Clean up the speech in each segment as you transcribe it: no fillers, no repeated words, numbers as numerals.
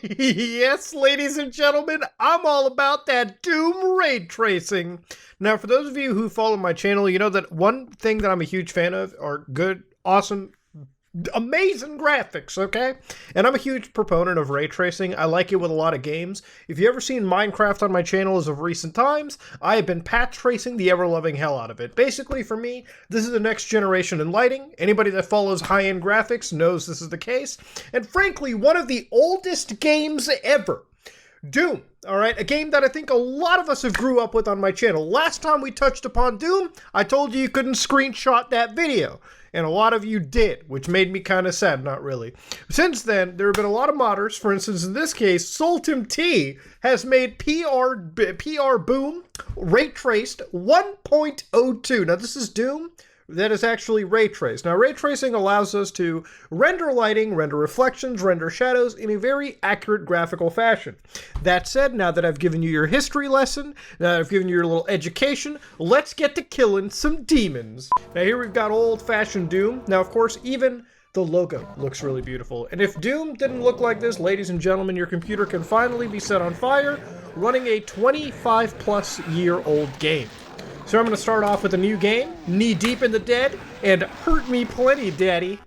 Yes, ladies and gentlemen, I'm all about that Doom ray tracing. Now, for those of you who follow my channel, you know that one thing that I'm a huge fan of are good, awesome, amazing graphics, okay? And I'm a huge proponent of ray tracing. I like it with a lot of games. If you've ever seen Minecraft on my channel as of recent times, I have been patch tracing the ever-loving hell out of it. Basically, for me, this is the next generation in lighting. Anybody that follows high-end graphics knows this is the case. And frankly, one of the oldest games ever. Doom, alright? A game that I think a lot of us have grew up with on my channel. Last time we touched upon Doom, I told you couldn't screenshot that video. And a lot of you did, which made me kind of sad, not really. Since then, there have been a lot of modders. For instance, in this case, Sultim T has made PR Boom Ray Traced 1.02. Now, this is Doom that is actually ray traced. Now, ray tracing allows us to render lighting, render reflections, render shadows in a very accurate graphical fashion. That said, now that I've given you your history lesson, now that I've given you your little education, let's get to killing some demons. Now, here we've got old-fashioned Doom. Now, of course, even the logo looks really beautiful. And if Doom didn't look like this, ladies and gentlemen, your computer can finally be set on fire running a 25-plus-year-old game. So I'm going to start off with a new game, knee deep in the dead, and hurt me plenty, daddy.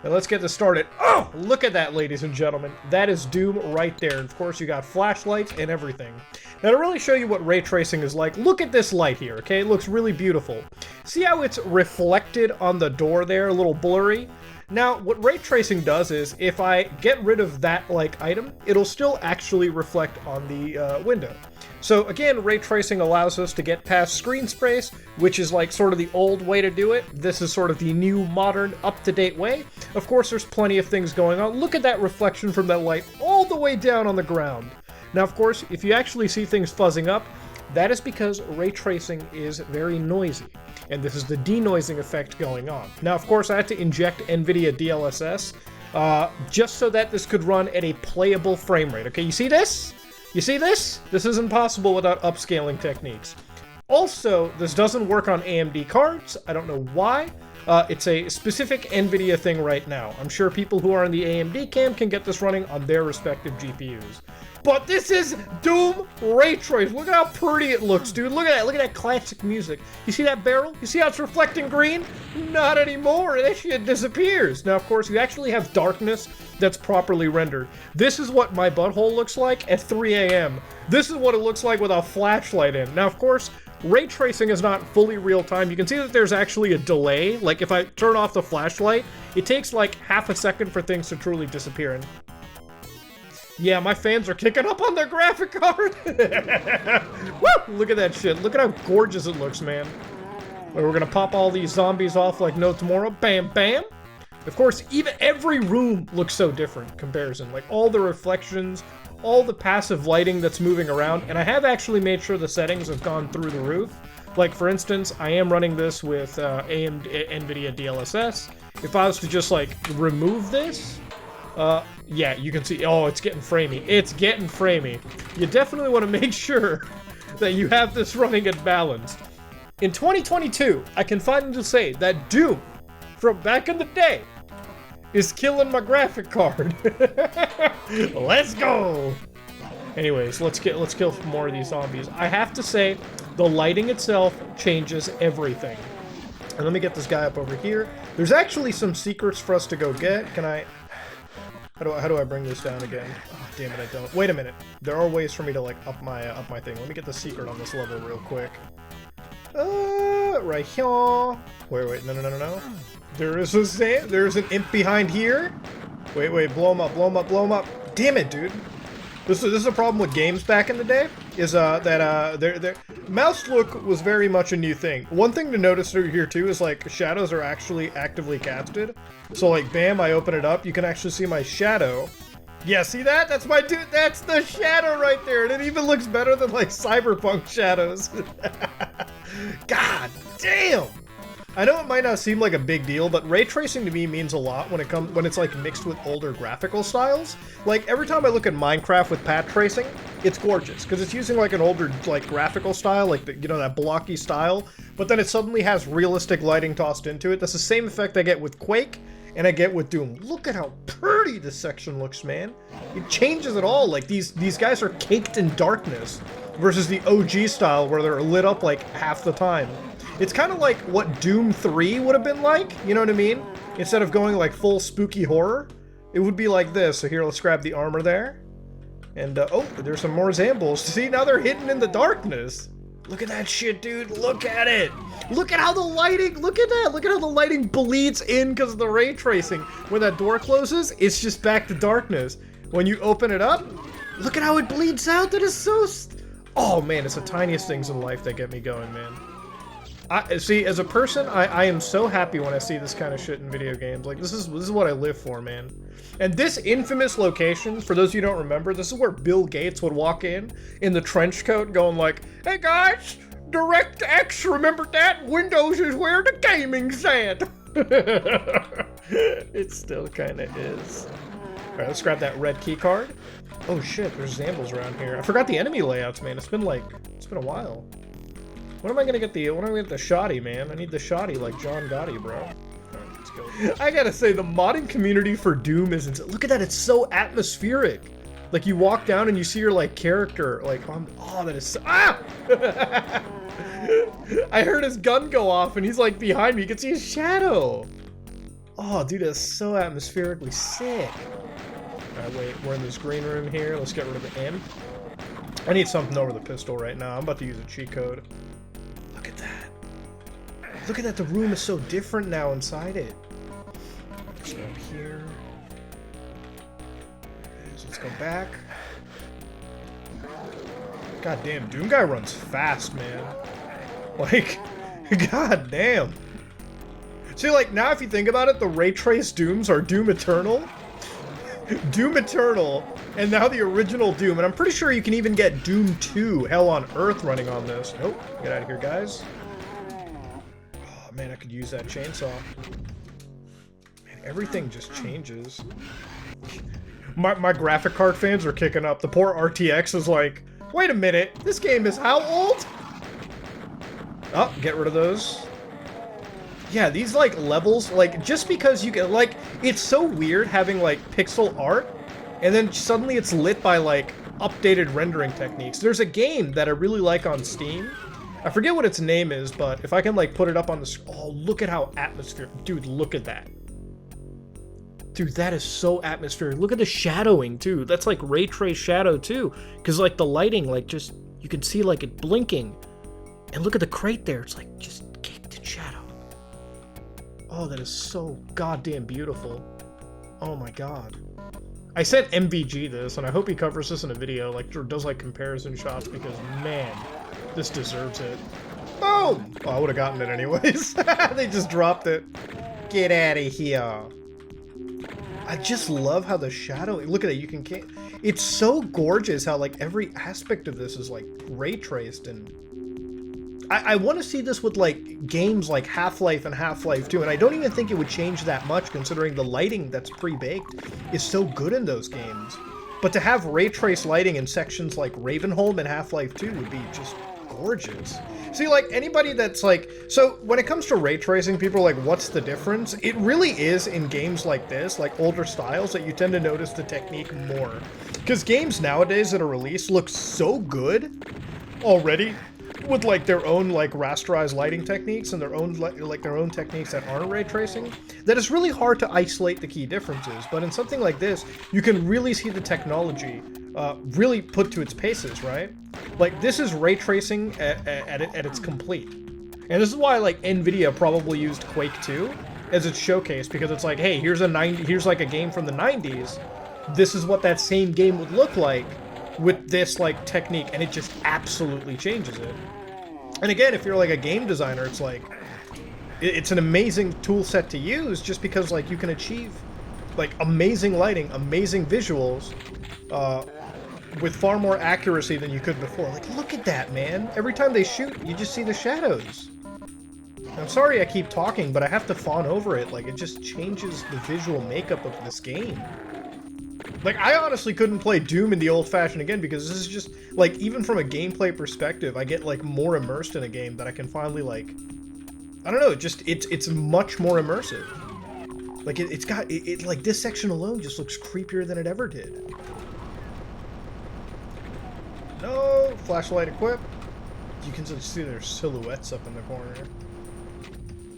Now let's get this started. Oh, look at that, ladies and gentlemen. That is Doom right there. And of course, you got flashlights and everything. Now to really show you what ray tracing is like, look at this light here, okay? It looks really beautiful. See how it's reflected on the door there, a little blurry? Now, what ray tracing does is, if I get rid of that, item, it'll still actually reflect on the window. So again, ray tracing allows us to get past screen space, which is sort of the old way to do it. This is sort of the new, modern, up-to-date way. Of course, there's plenty of things going on. Look at that reflection from that light all the way down on the ground. Now, of course, if you actually see things fuzzing up, that is because ray tracing is very noisy. And this is the denoising effect going on. Now, of course, I had to inject NVIDIA DLSS just so that this could run at a playable frame rate. Okay, you see this? You see this? This isn't possible without upscaling techniques. Also, this doesn't work on AMD cards. I don't know why. It's a specific NVIDIA thing right now. I'm sure people who are in the AMD camp can get this running on their respective GPUs. But this is Doom Ray Trace. Look at how pretty it looks, dude. Look at that. Look at that classic music. You see that barrel? You see how it's reflecting green? Not anymore. That shit disappears. Now, of course, you actually have darkness that's properly rendered. This is what my butthole looks like at 3 a.m. This is what it looks like with a flashlight in. Now, of course, ray tracing is not fully real time. You can see that there's actually a delay. Like, if I turn off the flashlight, it takes half a second for things to truly disappear. And yeah, my fans are kicking up on their graphic card. Woo! Look at that shit. Look at how gorgeous it looks, man. We're gonna pop all these zombies off like no tomorrow. Bam, bam. Of course, even every room looks so different in comparison. All the reflections, all the passive lighting that's moving around. And I have actually made sure the settings have gone through the roof. For instance, I am running this with NVIDIA DLSS. If I was to just, remove this, yeah, you can see, oh, it's getting framey. It's getting framey. You definitely want to make sure that you have this running at balanced. In 2022, I can finally say that Doom, from back in the day, is killing my graphic card. Let's go! Anyways, let's kill some more of these zombies. I have to say, the lighting itself changes everything. And let me get this guy up over here. There's actually some secrets for us to go get. Can I... How do I bring this down again? Oh, damn it, I don't. Wait a minute. There are ways for me to up my thing. Let me get the secret on this level real quick. Right here. Wait, no. There's an imp behind here. Wait, blow him up. Damn it, dude. This is a problem with games back in the day, is that their mouse look was very much a new thing. One thing to notice over here too is shadows are actually actively casted. So bam, I open it up, you can actually see my shadow. Yeah, see that? That's my dude. That's the shadow right there, and it even looks better than Cyberpunk shadows. God damn. I know it might not seem like a big deal, but ray tracing to me means a lot when it's mixed with older graphical styles. Every time I look at Minecraft with path tracing, it's gorgeous because it's using an older graphical style, that blocky style, but then it suddenly has realistic lighting tossed into it. That's the same effect I get with Quake And I get with Doom. Look at how pretty this section looks, man. It changes it all. Like, these guys are caked in darkness versus the OG style where they're lit up like half the time. It's kind of like what Doom 3 would have been like, you know what I mean? Instead of going like full spooky horror, it would be like this. So here, let's grab the armor there. And, oh, there's some more Zambles. See, now they're hidden in the darkness. Look at that shit, dude. Look at it. Look at how the lighting, look at that. Look at how the lighting bleeds in because of the ray tracing. When that door closes, it's just back to darkness. When you open it up, look at how it bleeds out. That is so... Oh, man, it's the tiniest things in life that get me going, man. See, as a person, I am so happy when I see this kind of shit in video games. Like, this is what I live for, man. And this infamous location, for those of you who don't remember, this is where Bill Gates would walk in the trench coat going like, "Hey guys, DirectX, remember that? Windows is where the gaming's at." It still kind of is. Alright, let's grab that red key card. Oh shit, there's Zambles around here. I forgot the enemy layouts, man. It's been a while. When am I gonna get the shoddy, man? I need the shoddy like John Gotti, bro. Alright, let's go. I gotta say, the modding community for Doom is insane. Look at that, it's so atmospheric. Like, you walk down and you see your, like, character, like, oh, that is so, ah! I heard his gun go off and he's, like, behind me. You can see his shadow. Oh, dude, that's so atmospherically sick. Alright, wait, we're in this green room here. Let's get rid of the imp. I need something over the pistol right now. I'm about to use a cheat code. Look at that. Look at that, the room is so different now inside it. Let's go here. Let's go back. God damn, Doom guy runs fast, man. Like, god damn. See, like, now if you think about it, the ray trace Dooms are Doom Eternal. Doom Eternal, and now the original Doom. And I'm pretty sure you can even get Doom 2 Hell on Earth running on this. Nope, get out of here, guys. Oh, man, I could use that chainsaw. Man, everything just changes. My graphic card fans are kicking up. The poor RTX is like, wait a minute, this game is how old? Oh, get rid of those. Yeah, these, like, levels, like, just because you get, like, it's so weird having, like, pixel art, and then suddenly it's lit by, like, updated rendering techniques. There's a game that I really like on Steam. I forget what its name is, but if I can, like, put it up on the... Oh, look at how atmospheric... Dude, look at that. Dude, that is so atmospheric. Look at the shadowing, too. That's, like, ray trace shadow, too. Because, like, the lighting, like, just... You can see, like, it blinking. And look at the crate there. It's, like, just caked in shadow. Oh, that is so goddamn beautiful. Oh my god. I sent MVG this, and I hope he covers this in a video, like, or does, like, comparison shots, because, man, this deserves it. Boom! Oh, I would have gotten it anyways. They just dropped it. Get out of here. I just love how the shadow... Look at it, you can... It's so gorgeous how, like, every aspect of this is, like, ray traced, and... I want to see this with, like, games like Half-Life and Half-Life 2, and I don't even think it would change that much considering the lighting that's pre-baked is so good in those games. But to have ray trace lighting in sections like Ravenholm and Half-Life 2 would be just gorgeous. See, like, anybody that's like... So, when it comes to ray tracing, people are like, what's the difference? It really is in games like this, like older styles, that you tend to notice the technique more. Because games nowadays that are released look so good already, with, like, their own, like, rasterized lighting techniques and their own, like, their own techniques that aren't ray tracing, that it's really hard to isolate the key differences. But in something like this, you can really see the technology really put to its paces, right? Like, this is ray tracing at its complete. And this is why, like, NVIDIA probably used Quake 2 as its showcase, because it's like, hey, here's like a game from the 90s. This is what that same game would look like with this, like, technique, and it just absolutely changes it. And again, if you're, like, a game designer, it's like, it's an amazing tool set to use, just because, like, you can achieve, like, amazing lighting, amazing visuals, with far more accuracy than you could before. Like, look at that, man. Every time they shoot, you just see the shadows. I'm sorry I keep talking, but I have to fawn over it. Like, it just changes the visual makeup of this game. Like, I honestly couldn't play Doom in the old-fashioned again, because this is just, like, even from a gameplay perspective, I get, like, more immersed in a game that I can finally, like... I don't know, it's much more immersive. Like, it's got, like, this section alone just looks creepier than it ever did. No! Flashlight equipped. You can just see their silhouettes up in the corner.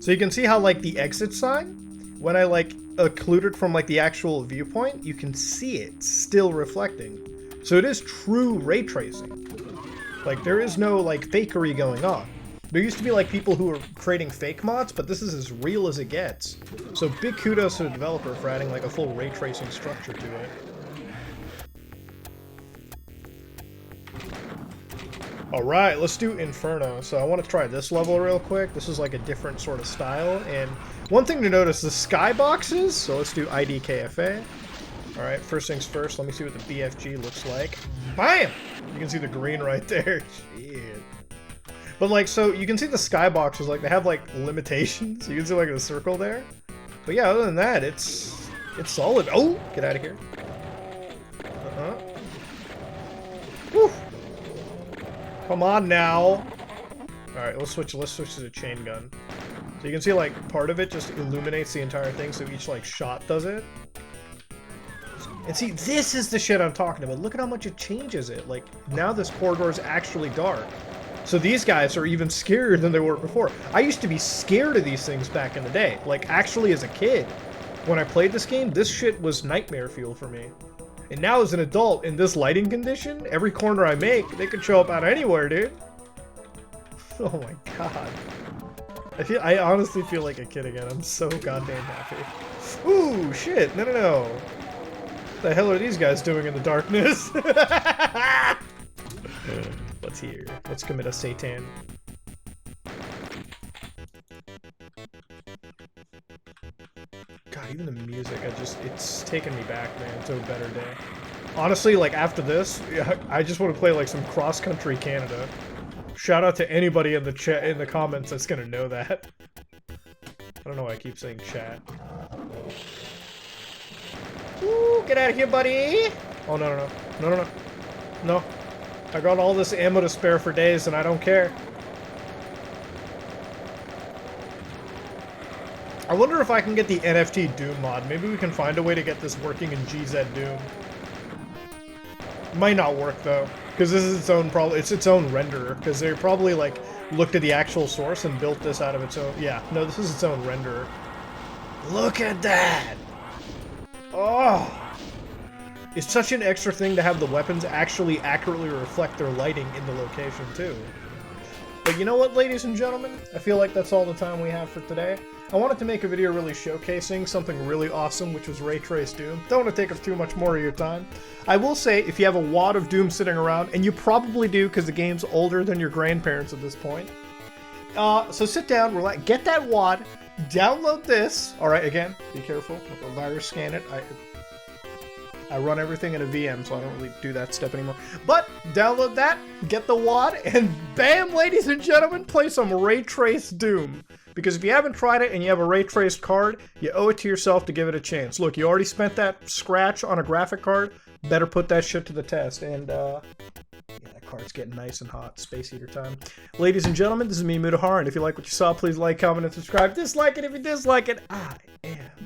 So you can see how, like, the exit sign, when I, like, occlude it from, like, the actual viewpoint, you can see it still reflecting. So it is true ray tracing. Like, there is no, like, fakery going on. There used to be, like, people who were creating fake mods, but this is as real as it gets. So big kudos to the developer for adding, like, a full ray tracing structure to it. Alright, let's do Inferno. So I want to try this level real quick. This is like a different sort of style. And one thing to notice, the skyboxes. So let's do IDKFA. Alright, first things first, let me see what the BFG looks like. BAM! You can see the green right there. Shit. But like, so you can see the skyboxes, like they have like limitations. You can see like the circle there. But yeah, other than that, it's solid. Oh, get out of here. Whew. Come on now. Alright, let's switch to the chain gun. So you can see like part of it just illuminates the entire thing, so each like shot does it. And see, this is the shit I'm talking about. Look at how much it changes it. Like, now this corridor is actually dark. So these guys are even scarier than they were before. I used to be scared of these things back in the day. Like, actually as a kid. When I played this game, this shit was nightmare fuel for me. And now as an adult, in this lighting condition, every corner I make, they could show up out anywhere, dude. Oh my god. I honestly feel like a kid again. I'm so goddamn happy. Ooh, shit. No. What the hell are these guys doing in the darkness? Let's hear. Let's commit a Satan. God, even the music, it's taken me back, man, to a better day. Honestly, like, after this, I just want to play, like, some cross-country Canada. Shout out to anybody in the chat, in the comments that's gonna know that. I don't know why I keep saying chat. Ooh, get out of here, buddy! Oh, no. I got all this ammo to spare for days, and I don't care. I wonder if I can get the NFT Doom mod. Maybe we can find a way to get this working in GZ Doom. Might not work, though, because this is its own it's its own renderer, because they probably, like, looked at the actual source and built this out of its own... Yeah, no, this is its own renderer. Look at that! Oh! It's such an extra thing to have the weapons actually accurately reflect their lighting in the location, too. But you know what, ladies and gentlemen? I feel like that's all the time we have for today. I wanted to make a video really showcasing something really awesome, which was Ray Trace Doom. Don't want to take up too much more of your time. I will say, if you have a wad of Doom sitting around, and you probably do because the game's older than your grandparents at this point, so sit down, relax, get that wad, download this. Alright, again, be careful. If a virus scan it, I run everything in a VM, so I don't really do that step anymore. But download that, get the wad, and bam, ladies and gentlemen, play some Ray Trace Doom. Because if you haven't tried it and you have a Ray Traced card, you owe it to yourself to give it a chance. Look, you already spent that scratch on a graphic card, better put that shit to the test. And, yeah, that card's getting nice and hot. Space Heater time. Ladies and gentlemen, this is me, Mutahar, and if you like what you saw, please like, comment, and subscribe. Dislike it if you dislike it. I am